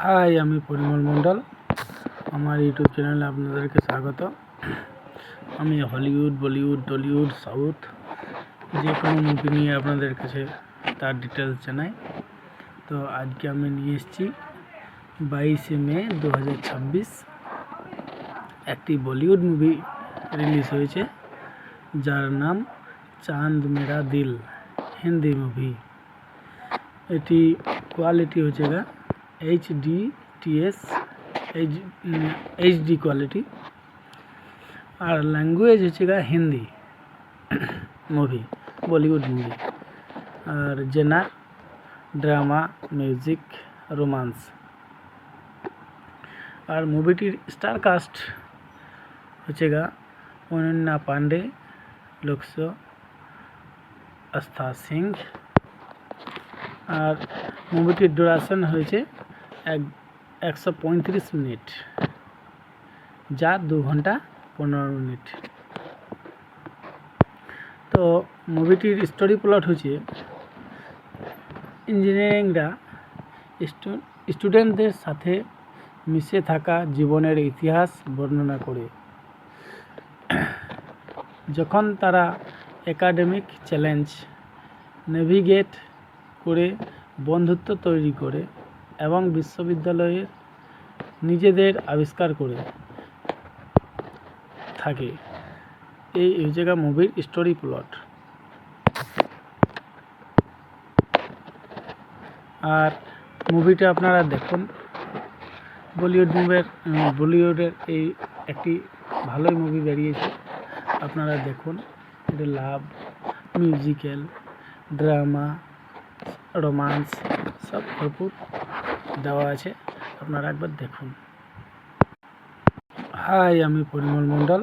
High, আমি পরিমল মণ্ডল। আমার YouTube চ্যানেলে আপনাদেরকে স্বাগত। আমি হলিউড, বলিউড, টলিউড, সাউথ যে কোনো মুভি নিয়ে আপনাদের কাছে তার ডিটেলস জানাই। তো আজকে আমি নিয়ে এসেছি 22শে মে 2026 একটি বলিউড মুভি রিলিজ হয়েছে, যার নাম চাঁদ মেরা দিল, হিন্দি মুভি। এটি কোয়ালিটি হচ্ছে HD কোয়ালিটি, আর ল্যাঙ্গুয়েজ হচ্ছে হিন্দি মুভি, বলিউড মুভি। আর জেনার ড্রামা, মিউজিক, রোমান্স। আর মুভিটির স্টার কাস্ট হচ্ছে অনন্যা পান্ডে, লক্ষ্য আস্থা সিং। আর মুভিটির ডিউরেশন হয়েছে 135 মিনিট, যা 2 ঘন্টা 15 মিনিট। তো মুভিটির স্টোরি প্লট হচ্ছে ইঞ্জিনিয়ারিংরা স্টুডেন্টদের সাথে মিশে থাকা জীবনের ইতিহাস বর্ণনা করে। যখন তারা একাডেমিক চ্যালেঞ্জ নেভিগেট করে বন্ধুত্ব তৈরি করে এবং বিশ্ববিদ্যালয়ে নিজেদের আবিষ্কার করে থাকে। এই জায়গা মুভির স্টোরি প্লট। আর মুভিটা আপনারা দেখুন। বলিউডের এই একটি ভালোই মুভি বেরিয়েছে, আপনারা দেখুন। এটা লাভ, মিউজিক্যাল, ড্রামা, রোমান্স সব ভরপুর দেওয়া আছে, আপনারা একবার দেখুন। হাই, আমি পরিমল মণ্ডল।